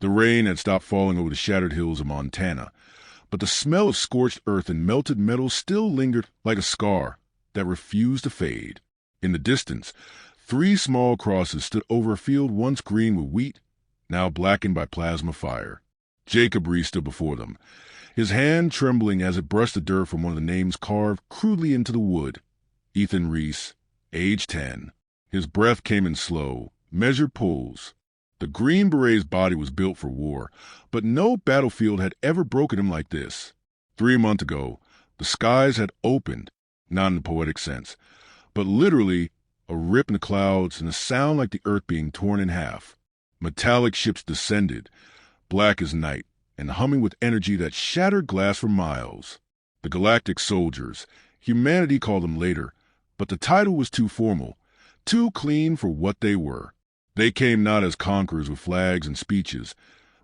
The rain had stopped falling over the shattered hills of Montana, but the smell of scorched earth and melted metal still lingered like a scar that refused to fade. In the distance, 3 small crosses stood over a field once green with wheat, now blackened by plasma fire. Jacob Reese stood before them, his hand trembling as it brushed the dirt from one of the names carved crudely into the wood. Ethan Reese, age 10. His breath came in slow, measured pulls. The Green Beret's body was built for war, but no battlefield had ever broken him like this. 3 months ago, the skies had opened, not in the poetic sense, but literally a rip in the clouds and a sound like the earth being torn in half. Metallic ships descended, black as night, and humming with energy that shattered glass for miles. The Galactic Soldiers, humanity called them later, but the title was too formal, too clean for what they were. They came not as conquerors with flags and speeches,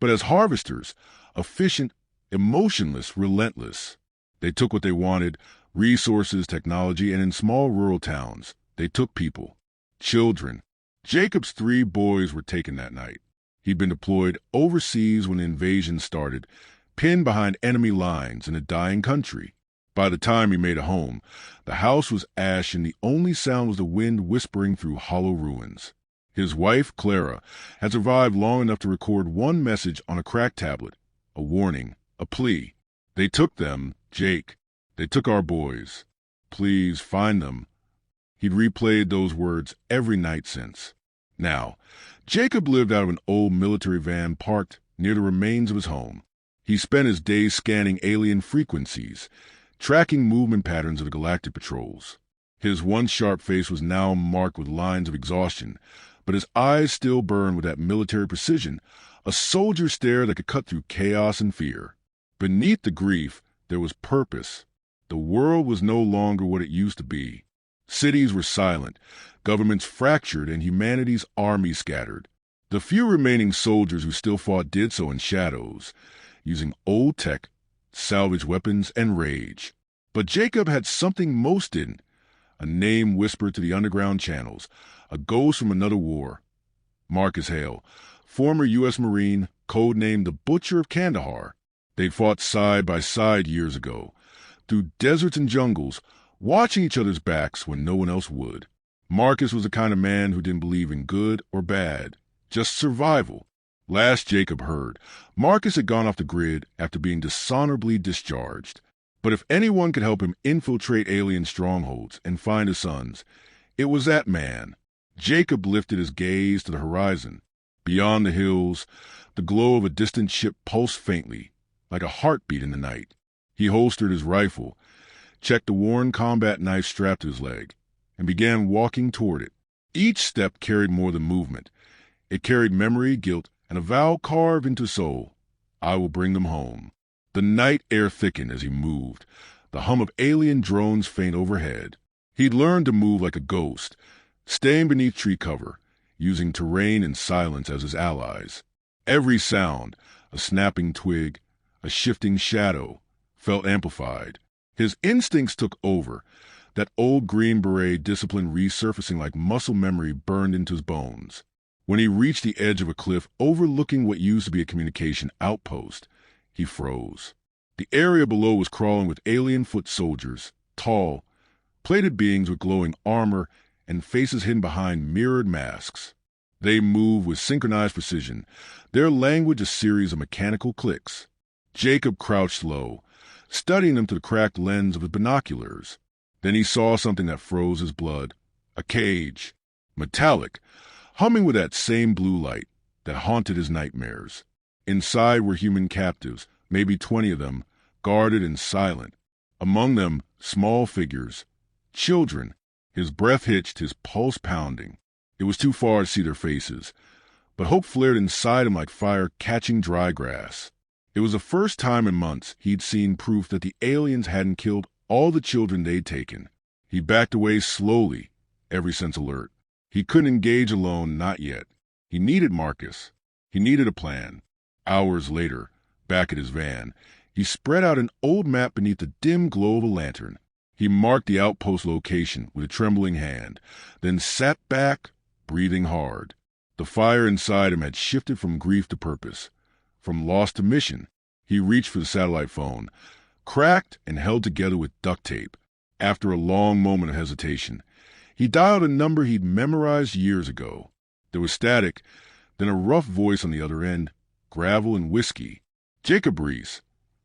but as harvesters, efficient, emotionless, relentless. They took what they wanted, resources, technology, and in small rural towns, they took people, children. Jacob's 3 boys were taken that night. He'd been deployed overseas when the invasion started, pinned behind enemy lines in a dying country. By the time he made it home, the house was ash and the only sound was the wind whispering through hollow ruins. His wife, Clara, had survived long enough to record one message on a cracked tablet, a warning, a plea. They took them, Jake. They took our boys. Please find them. He'd replayed those words every night since. Now, Jacob lived out of an old military van parked near the remains of his home. He spent his days scanning alien frequencies, tracking movement patterns of the galactic patrols. His once sharp face was now marked with lines of exhaustion, but his eyes still burned with that military precision, a soldier stare that could cut through chaos and fear. Beneath the grief, there was purpose. The world was no longer what it used to be. Cities were silent, governments fractured, and humanity's army scattered. The few remaining soldiers who still fought did so in shadows, using old tech, salvaged weapons, and rage. But Jacob had something most didn't, a name whispered to the underground channels, a ghost from another war. Marcus Hale, former U.S. Marine, codenamed the Butcher of Kandahar. They'd fought side by side years ago, through deserts and jungles, watching each other's backs when no one else would. Marcus was the kind of man who didn't believe in good or bad, just survival. Last Jacob heard, Marcus had gone off the grid after being dishonorably discharged. But if anyone could help him infiltrate alien strongholds and find his sons, it was that man. Jacob lifted his gaze to the horizon. Beyond the hills, the glow of a distant ship pulsed faintly, like a heartbeat in the night. He holstered his rifle, checked the worn combat knife strapped to his leg, and began walking toward it. Each step carried more than movement. It carried memory, guilt, and a vow carved into soul. I will bring them home. The night air thickened as he moved, the hum of alien drones faint overhead. He'd learned to move like a ghost, staying beneath tree cover, using terrain and silence as his allies. Every sound, a snapping twig, a shifting shadow, felt amplified. His instincts took over, that old Green Beret discipline resurfacing like muscle memory burned into his bones. When he reached the edge of a cliff overlooking what used to be a communication outpost, he froze. The area below was crawling with alien foot soldiers, tall, plated beings with glowing armor and faces hidden behind mirrored masks. They moved with synchronized precision, their language a series of mechanical clicks. Jacob crouched low, studying them through the cracked lens of his binoculars. Then he saw something that froze his blood. A cage, metallic, humming with that same blue light that haunted his nightmares. Inside were human captives, maybe 20 of them, guarded and silent. Among them, small figures, children. His breath hitched, his pulse pounding. It was too far to see their faces, but hope flared inside him like fire catching dry grass. It was the first time in months he'd seen proof that the aliens hadn't killed all the children they'd taken. He backed away slowly, every sense alert. He couldn't engage alone, not yet. He needed Marcus. He needed a plan. Hours later, back at his van, he spread out an old map beneath the dim glow of a lantern. He marked the outpost location with a trembling hand, then sat back, breathing hard. The fire inside him had shifted from grief to purpose. From lost to mission, he reached for the satellite phone, cracked and held together with duct tape. After a long moment of hesitation, he dialed a number he'd memorized years ago. There was static, then a rough voice on the other end. Gravel and whiskey. Jacob Reese,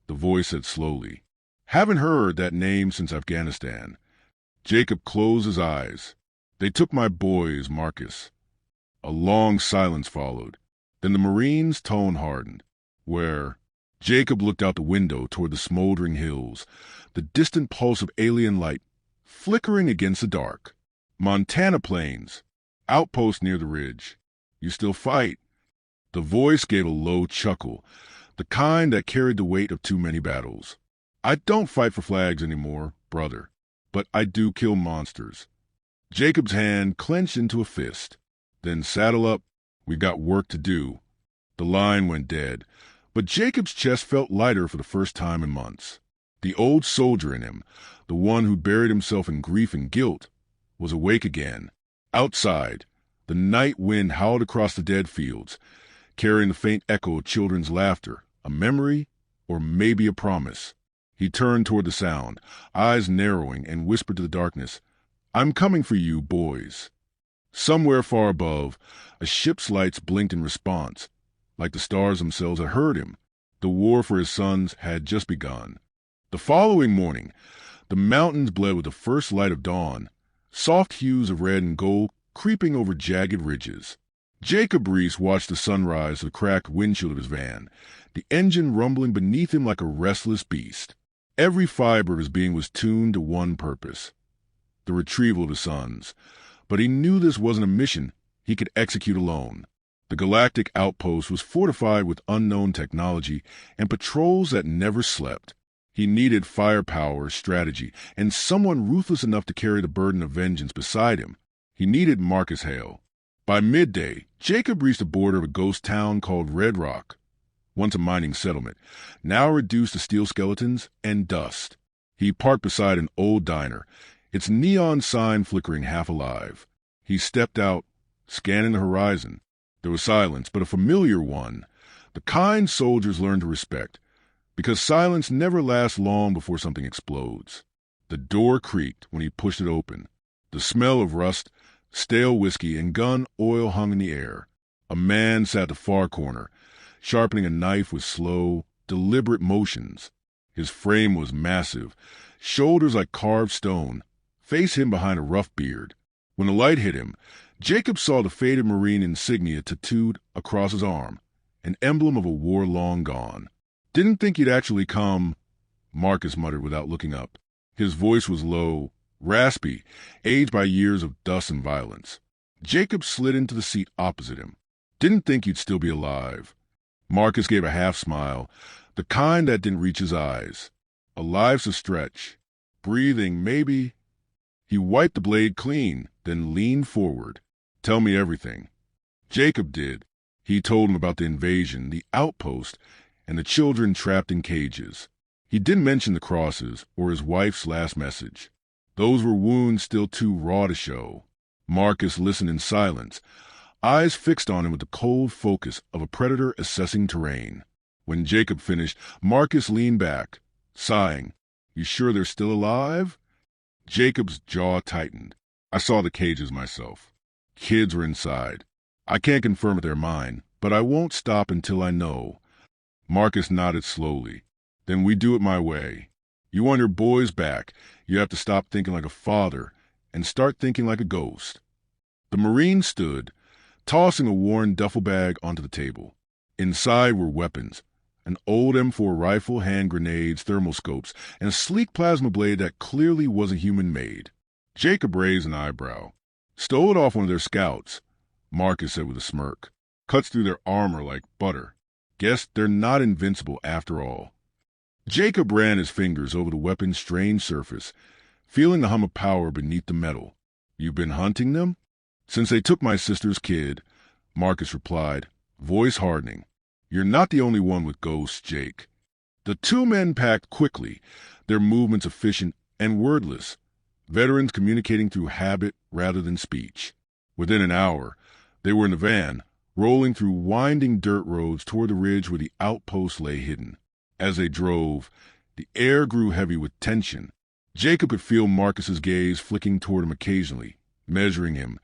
the voice said slowly. Haven't heard that name since Afghanistan. Jacob closed his eyes. They took my boys, Marcus. A long silence followed. Then the Marine's tone hardened. Where? Jacob looked out the window toward the smoldering hills, the distant pulse of alien light flickering against the dark. Montana plains. Outpost near the ridge. You still fight? The voice gave a low chuckle, the kind that carried the weight of too many battles. I don't fight for flags anymore, brother, but I do kill monsters. Jacob's hand clenched into a fist. Then saddle up. We've got work to do. The line went dead, but Jacob's chest felt lighter for the first time in months. The old soldier in him, the one who buried himself in grief and guilt, was awake again. Outside, the night wind howled across the dead fields, carrying the faint echo of children's laughter, a memory, or maybe a promise. He turned toward the sound, eyes narrowing, and whispered to the darkness, I'm coming for you, boys. Somewhere far above, a ship's lights blinked in response, like the stars themselves had heard him. The war for his sons had just begun. The following morning, the mountains bled with the first light of dawn, soft hues of red and gold creeping over jagged ridges. Jacob Reese watched the sunrise through the cracked windshield of his van, the engine rumbling beneath him like a restless beast. Every fiber of his being was tuned to one purpose, the retrieval of his sons. But he knew this wasn't a mission he could execute alone. The galactic outpost was fortified with unknown technology and patrols that never slept. He needed firepower, strategy, and someone ruthless enough to carry the burden of vengeance beside him. He needed Marcus Hale. By midday, Jacob reached the border of a ghost town called Red Rock, once a mining settlement, now reduced to steel skeletons and dust. He parked beside an old diner, its neon sign flickering half alive. He stepped out, scanning the horizon. There was silence, but a familiar one, the kind soldiers learned to respect, because silence never lasts long before something explodes. The door creaked when he pushed it open. The smell of rust, stale whiskey, and gun oil hung in the air. A man sat at the far corner, sharpening a knife with slow, deliberate motions. His frame was massive, shoulders like carved stone, face hidden behind a rough beard. When the light hit him, Jacob saw the faded Marine insignia tattooed across his arm, an emblem of a war long gone. Didn't think you'd actually come, Marcus muttered without looking up. His voice was low, raspy, aged by years of dust and violence. Jacob slid into the seat opposite him. Didn't think you'd still be alive. Marcus gave a half smile, the kind that didn't reach his eyes. Alive's a stretch. Breathing, maybe. He wiped the blade clean, then leaned forward. Tell me everything. Jacob did. He told him about the invasion, the outpost, and the children trapped in cages. He didn't mention the crosses or his wife's last message. Those were wounds still too raw to show. Marcus listened in silence, eyes fixed on him with the cold focus of a predator assessing terrain. When Jacob finished, Marcus leaned back, sighing. You sure they're still alive? Jacob's jaw tightened. I saw the cages myself. Kids were inside. I can't confirm if they're mine, but I won't stop until I know. Marcus nodded slowly. Then we do it my way. You want your boys back, you have to stop thinking like a father and start thinking like a ghost. The Marine stood, tossing a worn duffel bag onto the table. Inside were weapons, an old M4 rifle, hand grenades, thermoscopes, and a sleek plasma blade that clearly wasn't human-made. Jacob raised an eyebrow. Stole it off one of their scouts, Marcus said with a smirk. Cuts through their armor like butter. Guess they're not invincible after all. Jacob ran his fingers over the weapon's strange surface, feeling the hum of power beneath the metal. You've been hunting them? Since they took my sister's kid, Marcus replied, voice hardening. You're not the only one with ghosts, Jake. The two men packed quickly, their movements efficient and wordless, veterans communicating through habit rather than speech. Within an hour, they were in the van, rolling through winding dirt roads toward the ridge where the outpost lay hidden. As they drove, the air grew heavy with tension. Jacob could feel Marcus's gaze flicking toward him occasionally, measuring him,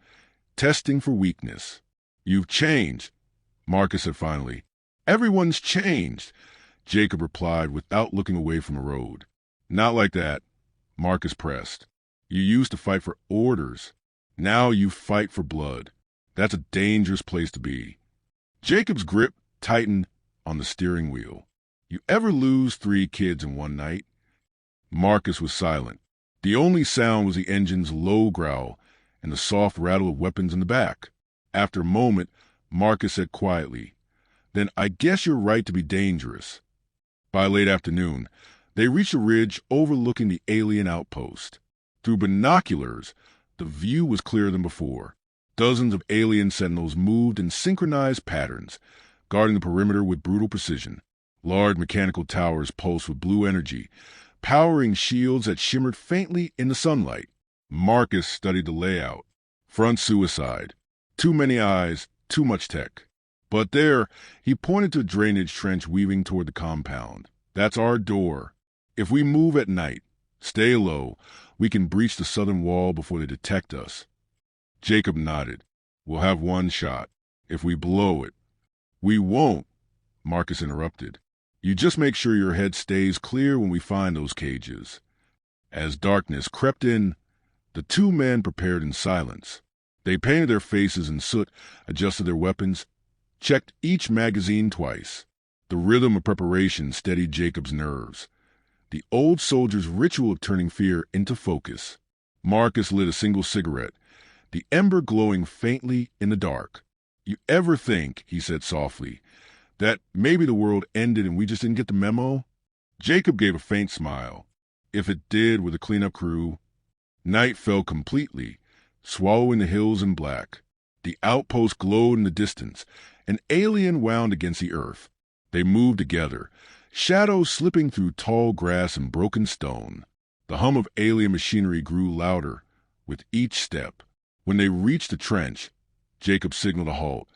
testing for weakness. "You've changed," Marcus said finally. "Everyone's changed," Jacob replied without looking away from the road. "Not like that," Marcus pressed. "You used to fight for orders. Now you fight for blood. That's a dangerous place to be." Jacob's grip tightened on the steering wheel. "You ever lose 3 kids in one night?" Marcus was silent. The only sound was the engine's low growl and the soft rattle of weapons in the back. After a moment, Marcus said quietly, "Then I guess you're right to be dangerous." By late afternoon, they reached a ridge overlooking the alien outpost. Through binoculars, the view was clearer than before. Dozens of alien sentinels moved in synchronized patterns, guarding the perimeter with brutal precision. Large mechanical towers pulsed with blue energy, powering shields that shimmered faintly in the sunlight. Marcus studied the layout. Front suicide. Too many eyes, too much tech. But there, he pointed to a drainage trench weaving toward the compound. "That's our door. If we move at night, stay low, we can breach the southern wall before they detect us." Jacob nodded. "We'll have one shot. If we blow it—" "We won't," Marcus interrupted. "You just make sure your head stays clear when we find those cages." As darkness crept in, the 2 men prepared in silence. They painted their faces in soot, adjusted their weapons, checked each magazine twice. The rhythm of preparation steadied Jacob's nerves. The old soldier's ritual of turning fear into focus. Marcus lit a single cigarette, the ember glowing faintly in the dark. "You ever think," he said softly, "that maybe the world ended and we just didn't get the memo?" Jacob gave a faint smile. If it did with a cleanup crew. Night fell completely, swallowing the hills in black. The outpost glowed in the distance. An alien wound against the earth. They moved together, shadows slipping through tall grass and broken stone. The hum of alien machinery grew louder with each step. When they reached the trench, Jacob signaled a halt,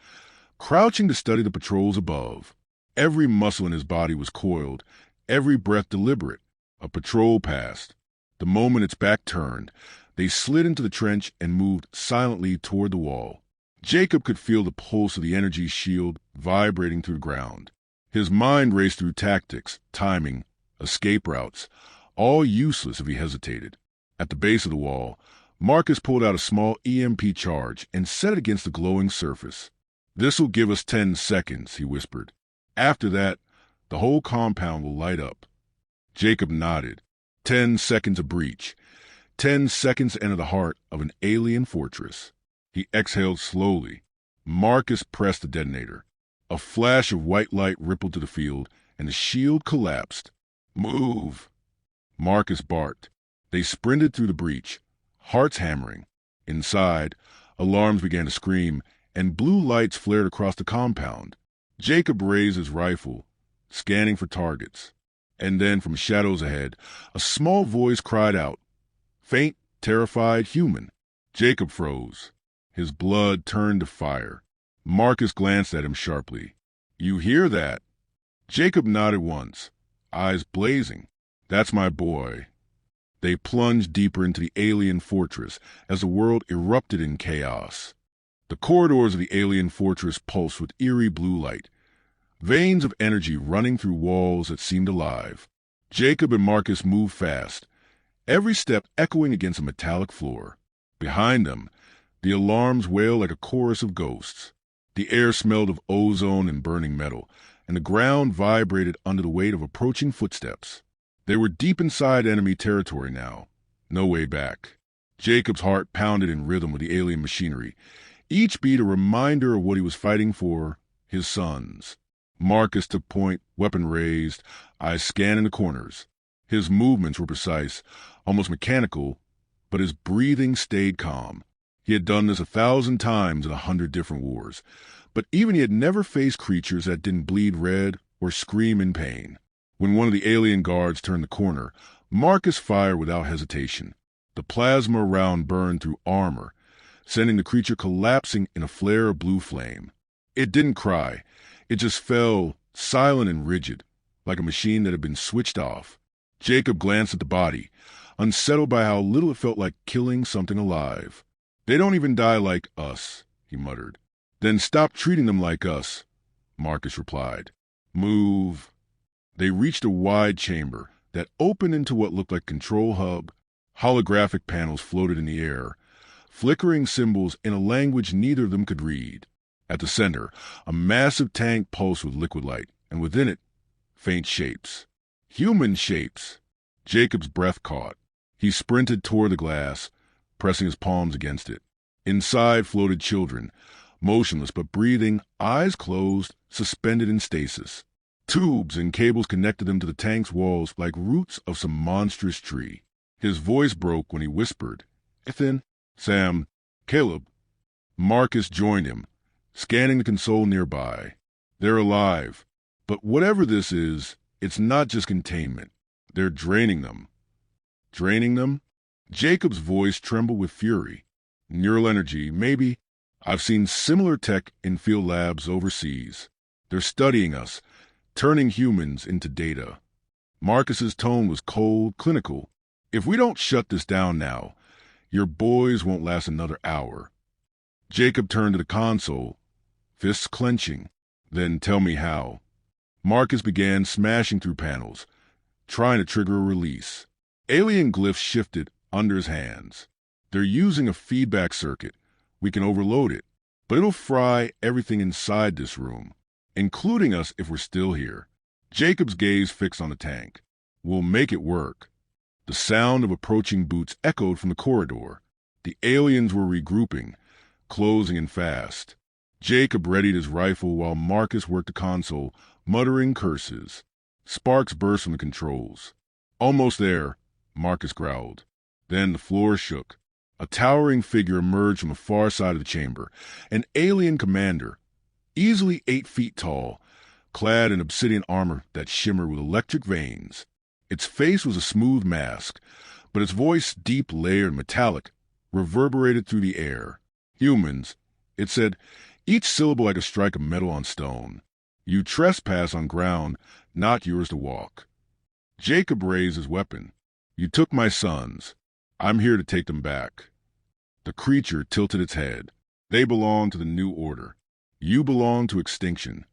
crouching to study the patrols above. Every muscle in his body was coiled, every breath deliberate. A patrol passed. The moment its back turned, they slid into the trench and moved silently toward the wall. Jacob could feel the pulse of the energy shield vibrating through the ground. His mind raced through tactics, timing, escape routes, all useless if he hesitated. At the base of the wall, Marcus pulled out a small EMP charge and set it against the glowing surface. "This'll give us 10 seconds, he whispered. "After that, the whole compound will light up." Jacob nodded. 10 seconds of breach. 10 seconds to enter the heart of an alien fortress. He exhaled slowly. Marcus pressed the detonator. A flash of white light rippled to the field, and the shield collapsed. "Move!" Marcus barked. They sprinted through the breach, hearts hammering. Inside, alarms began to scream, and blue lights flared across the compound. Jacob raised his rifle, scanning for targets. And then, from shadows ahead, a small voice cried out. Faint, terrified, human. Jacob froze. His blood turned to fire. Marcus glanced at him sharply. "You hear that?" Jacob nodded once, eyes blazing. "That's my boy." They plunged deeper into the alien fortress as the world erupted in chaos. The corridors of the alien fortress pulsed with eerie blue light, veins of energy running through walls that seemed alive. Jacob and Marcus moved fast, every step echoing against a metallic floor. Behind them, the alarms wailed like a chorus of ghosts. The air smelled of ozone and burning metal, and the ground vibrated under the weight of approaching footsteps. They were deep inside enemy territory now, no way back. Jacob's heart pounded in rhythm with the alien machinery, each beat a reminder of what he was fighting for, his sons. Marcus took point, weapon raised, eyes scanning the corners. His movements were precise, almost mechanical, but his breathing stayed calm. He had done this 1,000 times in 100 different wars, but even he had never faced creatures that didn't bleed red or scream in pain. When one of the alien guards turned the corner, Marcus fired without hesitation. The plasma round burned through armor, sending the creature collapsing in a flare of blue flame. It didn't cry. It just fell, silent and rigid, like a machine that had been switched off. Jacob glanced at the body, unsettled by how little it felt like killing something alive. "They don't even die like us," he muttered. "Then stop treating them like us," Marcus replied. "Move." They reached a wide chamber that opened into what looked like a control hub. Holographic panels floated in the air, flickering symbols in a language neither of them could read. At the center, a massive tank pulsed with liquid light, and within it, faint shapes. Human shapes. Jacob's breath caught. He sprinted toward the glass, pressing his palms against it. Inside floated children, motionless but breathing, eyes closed, suspended in stasis. Tubes and cables connected them to the tank's walls like roots of some monstrous tree. His voice broke when he whispered, "Ethan, Sam, Caleb." Marcus joined him, scanning the console nearby. "They're alive. But whatever this is, it's not just containment. They're draining them." "Draining them?" Jacob's voice trembled with fury. "Neural energy, maybe. I've seen similar tech in field labs overseas. They're studying us, turning humans into data." Marcus's tone was cold, clinical. "If we don't shut this down now, your boys won't last another hour." Jacob turned to the console, fists clenching. "Then tell me how." Marcus began smashing through panels, trying to trigger a release. Alien glyphs shifted under his hands. "They're using a feedback circuit. We can overload it, but it'll fry everything inside this room, including us if we're still here." Jacob's gaze fixed on the tank. "We'll make it work." The sound of approaching boots echoed from the corridor. The aliens were regrouping, closing in fast. Jacob readied his rifle while Marcus worked the console, muttering curses. Sparks burst from the controls. "Almost there," Marcus growled. Then the floor shook. A towering figure emerged from the far side of the chamber, an alien commander, easily 8 feet tall, clad in obsidian armor that shimmered with electric veins. Its face was a smooth mask, but its voice, deep, layered, metallic, reverberated through the air. "Humans," it said, each syllable like a strike of metal on stone. "You trespass on ground not yours to walk." Jacob raised his weapon. "You took my sons. I'm here to take them back." The creature tilted its head. "They belong to the New Order. You belong to extinction."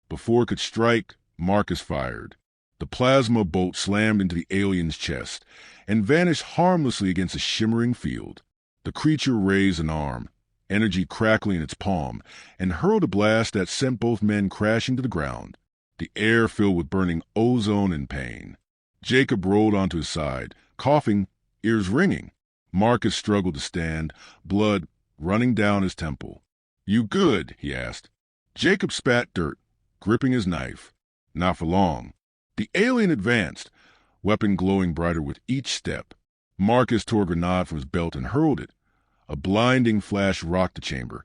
Before it could strike, Marcus fired. The plasma bolt slammed into the alien's chest and vanished harmlessly against a shimmering field. The creature raised an arm, energy crackling in its palm, and hurled a blast that sent both men crashing to the ground. The air filled with burning ozone and pain. Jacob rolled onto his side, coughing, ears ringing. Marcus struggled to stand, blood running down his temple. "You good?" he asked. Jacob spat dirt, gripping his knife. "Not for long." The alien advanced, weapon glowing brighter with each step. Marcus tore a grenade from his belt and hurled it. A blinding flash rocked the chamber,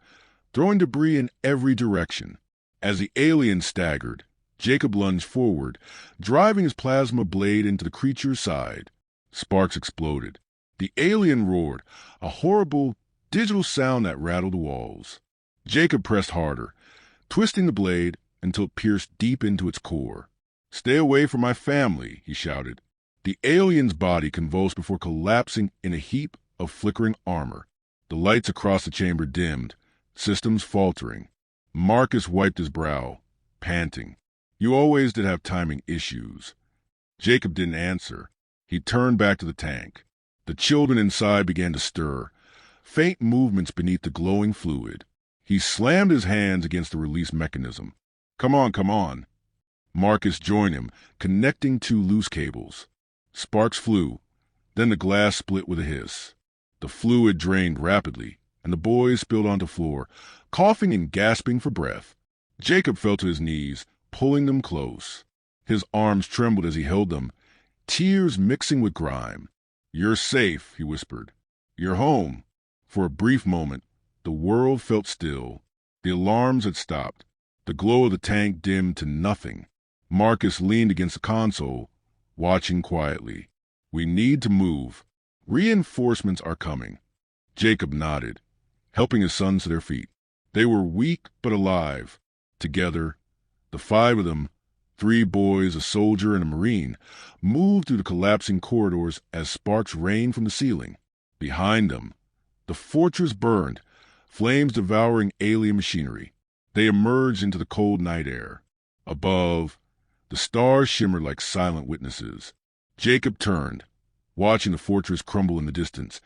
throwing debris in every direction. As the alien staggered, Jacob lunged forward, driving his plasma blade into the creature's side. Sparks exploded. The alien roared, a horrible, digital sound that rattled the walls. Jacob pressed harder, twisting the blade until it pierced deep into its core. "Stay away from my family," he shouted. The alien's body convulsed before collapsing in a heap of flickering armor. The lights across the chamber dimmed, systems faltering. Marcus wiped his brow, panting. "You always did have timing issues." Jacob didn't answer. He turned back to the tank. The children inside began to stir, faint movements beneath the glowing fluid. He slammed his hands against the release mechanism. Come on, come on." Marcus joined him, connecting 2 loose cables. Sparks flew. Then the glass split with a hiss. The fluid drained rapidly, and the boys spilled onto the floor, coughing and gasping for breath. Jacob fell to his knees, pulling them close. His arms trembled as he held them, tears mixing with grime. "You're safe," he whispered. "You're home." For a brief moment, the world felt still. The alarms had stopped. The glow of the tank dimmed to nothing. Marcus leaned against the console, watching quietly. "We need to move. Reinforcements are coming." Jacob nodded, helping his sons to their feet. They were weak but alive, Together, the five of them, 3 boys, a soldier, and a Marine, moved through the collapsing corridors as sparks rained from the ceiling. Behind them, the fortress burned, flames devouring alien machinery. They emerged into the cold night air. Above, the stars shimmered like silent witnesses. Jacob turned, watching the fortress crumble in the distance,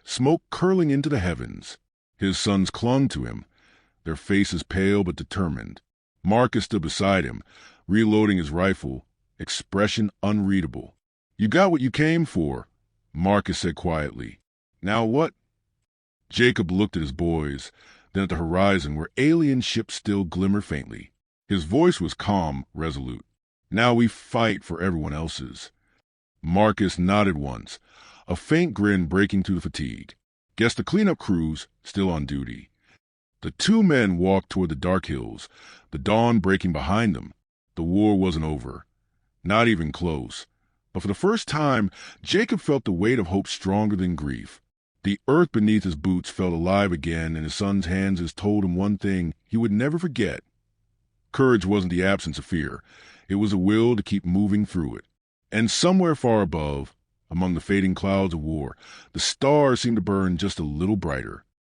smoke curling into the heavens. His sons clung to him, their faces pale but determined. Marcus stood beside him, reloading his rifle, expression unreadable. "You got what you came for," Marcus said quietly. "Now what?" Jacob looked at his boys, then at the horizon where alien ships still glimmered faintly. His voice was calm, resolute. "Now we fight for everyone else's." Marcus nodded once, a faint grin breaking through the fatigue. "Guess the cleanup crew's still on duty." The 2 men walked toward the dark hills, the dawn breaking behind them. The war wasn't over. Not even close. But for the first time, Jacob felt the weight of hope stronger than grief. The earth beneath his boots felt alive again, and his son's hands had told him one thing he would never forget. Courage wasn't the absence of fear. It was a will to keep moving through it. And somewhere far above, among the fading clouds of war, the stars seemed to burn just a little brighter.